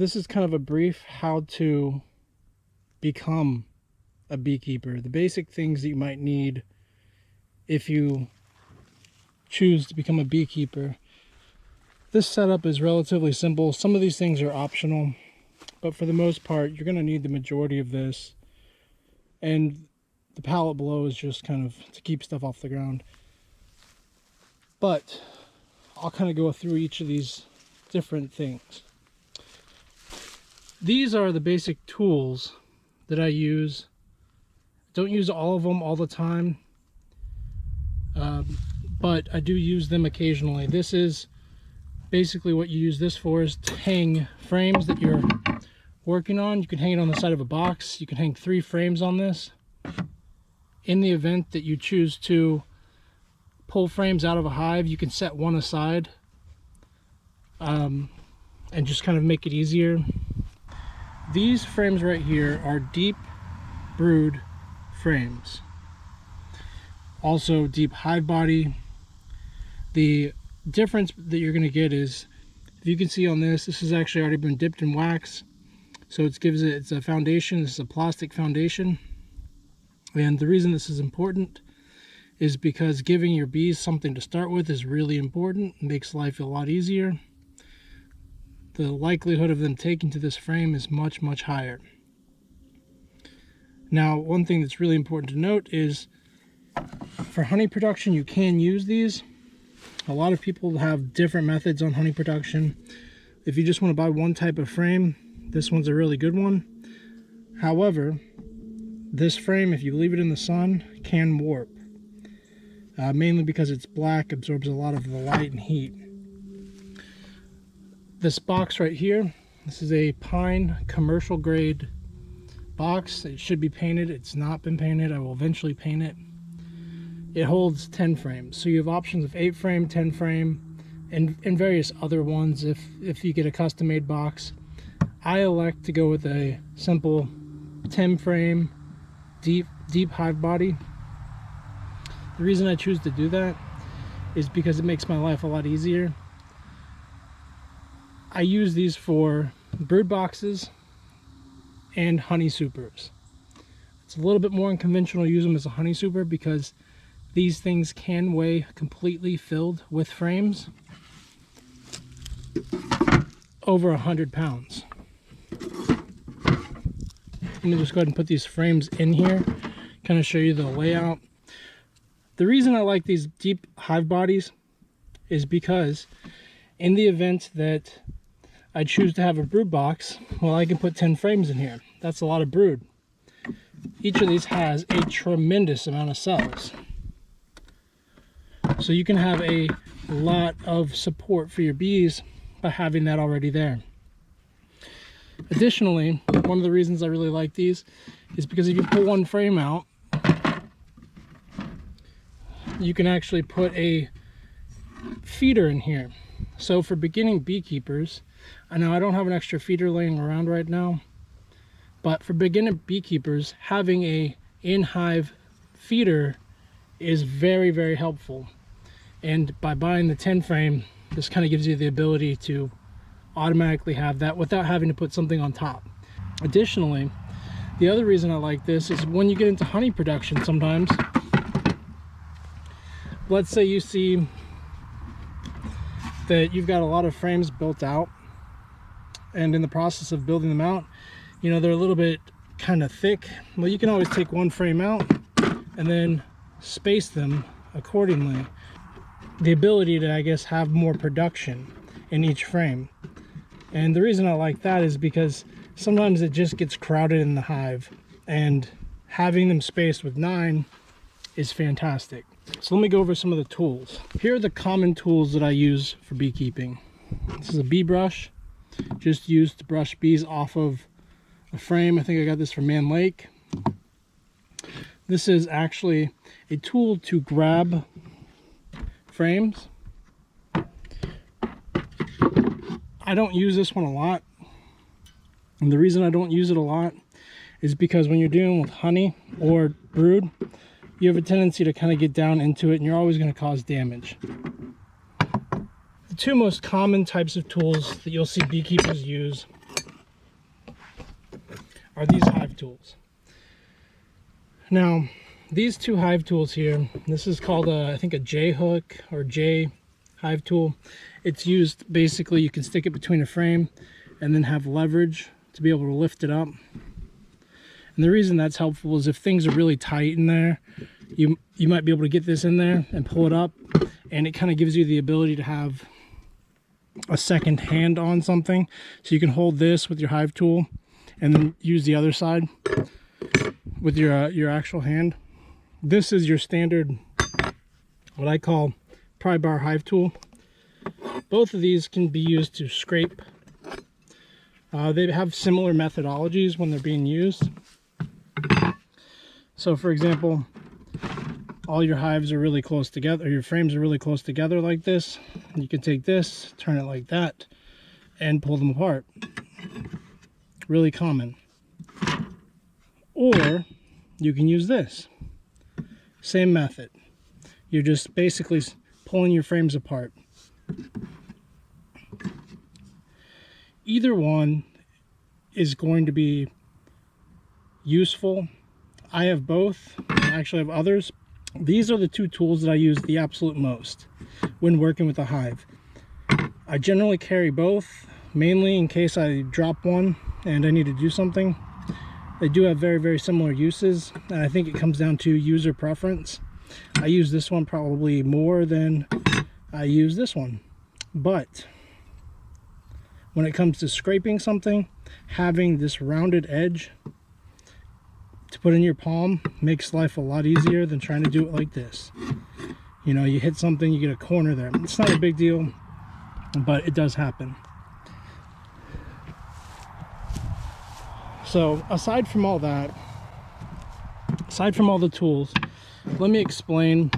this is kind of a brief how to become a beekeeper. The basic things that you might need if you choose to become a beekeeper. This setup is relatively simple. Some of these things are optional, but for the most part, you're going to need the majority of this. And the pallet below is just kind of to keep stuff off the ground. But I'll kind of go through each of these different things. These are the basic tools that I use. Don't use all of them all the time, but I do use them occasionally. This is basically what you use this for, is to hang frames that you're working on. You can hang it on the side of a box. You can hang 3 frames on this. In the event that you choose to pull frames out of a hive, you can set one aside and just kind of make it easier. These frames right here are deep brood frames. Also deep hive body. The difference that you're going to get is, if you can see on this, this has actually already been dipped in wax. So it's a foundation. This is a plastic foundation. And the reason this is important is because giving your bees something to start with is really important. It makes life a lot easier. The likelihood of them taking to this frame is much, much higher. Now, one thing that's really important to note is for honey production, you can use these. A lot of people have different methods on honey production. If you just want to buy one type of frame, this one's a really good one. However, this frame, if you leave it in the sun, can warp. Mainly because it's black, absorbs a lot of the light and heat. This box right here, this is a pine commercial grade box. It should be painted. It's not been painted. I will eventually paint it. It holds 10 frames. So you have options of 8 frame, 10 frame, and various other ones if you get a custom made box. I elect to go with a simple 10 frame deep hive body. The reason I choose to do that is because it makes my life a lot easier. I use these for brood boxes and honey supers. It's a little bit more unconventional to use them as a honey super because these things can weigh completely filled with frames over 100 pounds. Let me just go ahead and put these frames in here, kind of show you the layout. The reason I like these deep hive bodies is because in the event that I choose to have a brood box, well, I can put 10 frames in here. That's a lot of brood. Each of these has a tremendous amount of cells. So you can have a lot of support for your bees by having that already there. Additionally, one of the reasons I really like these is because if you pull one frame out, you can actually put a feeder in here. So for beginning beekeepers, I know I don't have an extra feeder laying around right now, but for beginning beekeepers, having a in-hive feeder is very, very helpful. And by buying the 10 frame, this kind of gives you the ability to automatically have that without having to put something on top. Additionally, the other reason I like this is when you get into honey production sometimes, let's say you see that you've got a lot of frames built out, and in the process of building them out, you know, they're a little bit kind of thick. Well, you can always take one frame out and then space them accordingly. The ability to, I guess, have more production in each frame. And the reason I like that is because sometimes it just gets crowded in the hive, and having them spaced with 9 is fantastic. So let me go over some of the tools. Here are the common tools that I use for beekeeping. This is a bee brush, just used to brush bees off of a frame. I think I got this from Man Lake. This is actually a tool to grab frames. I don't use this one a lot, and the reason I don't use it a lot is because when you're dealing with honey or brood, you have a tendency to kind of get down into it, and you're always going to cause damage. The two most common types of tools that you'll see beekeepers use are these hive tools. Now, these two hive tools here, this is called I think a J hook or J hive tool. It's used basically, you can stick it between a frame and then have leverage to be able to lift it up. And the reason that's helpful is if things are really tight in there, you might be able to get this in there and pull it up, and it kind of gives you the ability to have a second hand on something. So you can hold this with your hive tool and then use the other side with your actual hand. This is your standard, what I call pry bar hive tool. Both of these can be used to scrape. They have similar methodologies when they're being used. So for example, all your hives are really close together, or your frames are really close together like this. You can take this, turn it like that, and pull them apart. Really common. Or you can use this. Same method. You're just basically pulling your frames apart. Either one is going to be useful. I have both. I actually have others. These are the two tools that I use the absolute most when working with a hive. I generally carry both, mainly in case I drop one and I need to do something. They do have very, very similar uses, and I think it comes down to user preference. I use this one probably more than I use this one. But when it comes to scraping something, having this rounded edge to put in your palm makes life a lot easier than trying to do it like this. You know, you hit something, you get a corner there. It's not a big deal, but it does happen. So aside from all that, aside from all the tools, let me explain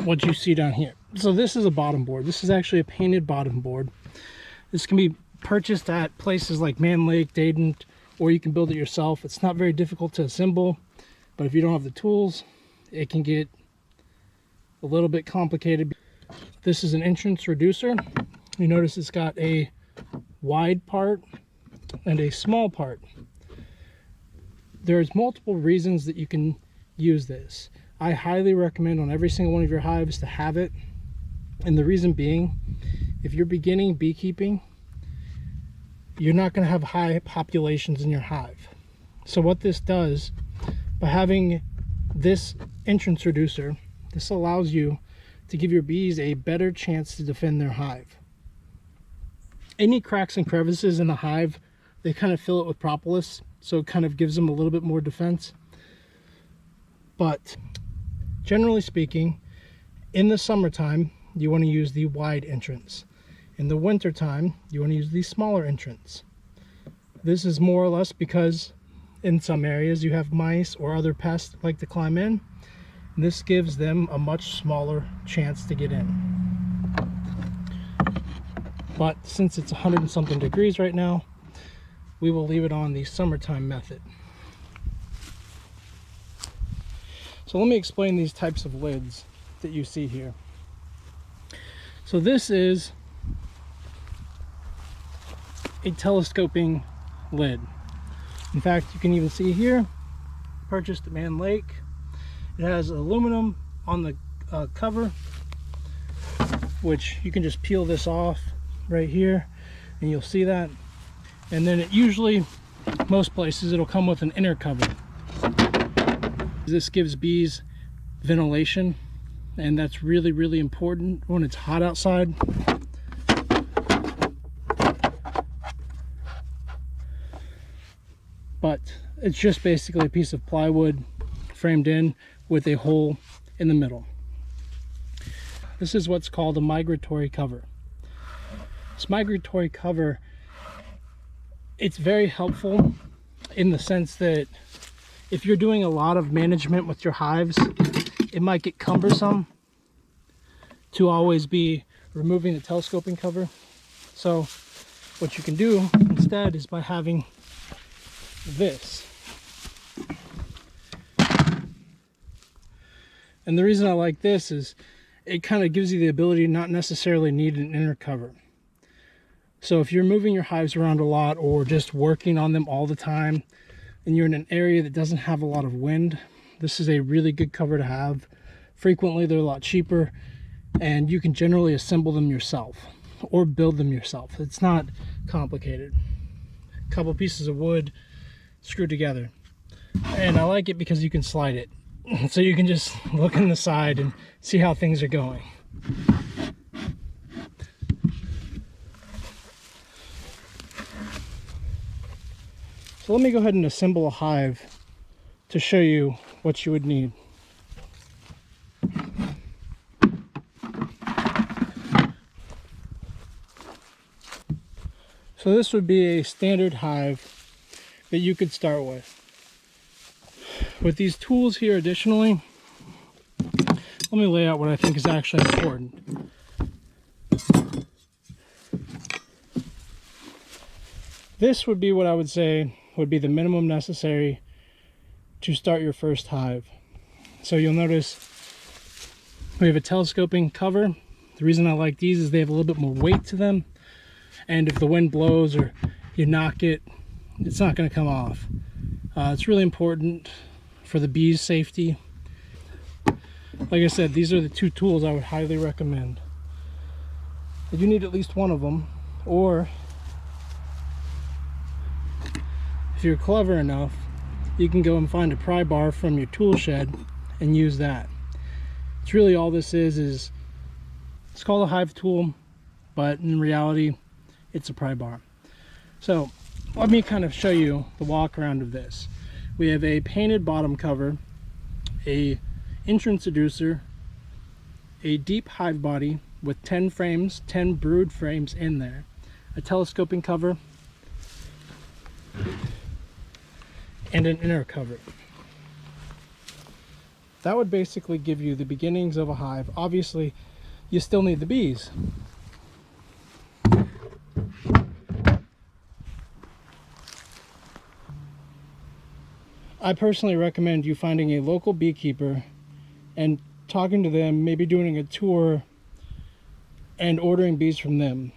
what you see down here. So this is a bottom board. This is actually a painted bottom board. This can be purchased at places like Man Lake, Dayton, or you can build it yourself. It's not very difficult to assemble, but if you don't have the tools, it can get a little bit complicated. This is an entrance reducer. You notice it's got a wide part and a small part. There's multiple reasons that you can use this. I highly recommend on every single one of your hives to have it. And the reason being, if you're beginning beekeeping, you're not going to have high populations in your hive. So what this does, by having this entrance reducer, this allows you to give your bees a better chance to defend their hive. Any cracks and crevices in the hive, they kind of fill it with propolis, so it kind of gives them a little bit more defense. But generally speaking, in the summertime, you want to use the wide entrance. In the wintertime, you want to use the smaller entrance. This is more or less because in some areas you have mice or other pests that like to climb in. This gives them a much smaller chance to get in. But since it's 100 and something degrees right now, we will leave it on the summertime method. So let me explain these types of lids that you see here. So this is a telescoping lid. In fact, you can even see here, purchased at Man Lake. It has aluminum on the cover, which you can just peel this off right here and you'll see that. And then it usually, most places, it'll come with an inner cover. This gives bees ventilation, and that's really, really important when it's hot outside. But it's just basically a piece of plywood framed in with a hole in the middle. This is what's called a migratory cover. This migratory cover, it's very helpful in the sense that if you're doing a lot of management with your hives, it might get cumbersome to always be removing the telescoping cover. So what you can do instead is by having this. And the reason I like this is it kind of gives you the ability to not necessarily need an inner cover. So if you're moving your hives around a lot or just working on them all the time and you're in an area that doesn't have a lot of wind, this is a really good cover to have. Frequently they're a lot cheaper and you can generally assemble them yourself or build them yourself. It's not complicated. A couple pieces of wood screwed together. And I like it because you can slide it. So you can just look in the side and see how things are going. So let me go ahead and assemble a hive to show you what you would need. So this would be a standard hive that you could start with. With these tools here additionally, let me lay out what I think is actually important. This would be what I would say would be the minimum necessary to start your first hive. So you'll notice we have a telescoping cover. The reason I like these is they have a little bit more weight to them, and if the wind blows or you knock it, it's not going to come off. It's really important for the bees' safety. Like I said, these are the two tools I would highly recommend. You need at least one of them, or if you're clever enough, you can go and find a pry bar from your tool shed and use that. It's really all this is it's called a hive tool, but in reality it's a pry bar. So let me kind of show you the walk around of this. We have a painted bottom cover, a entrance seducer, a deep hive body with 10 frames, 10 brood frames in there, a telescoping cover, and an inner cover. That would basically give you the beginnings of a hive. Obviously, you still need the bees. I personally recommend you finding a local beekeeper and talking to them, maybe doing a tour and ordering bees from them.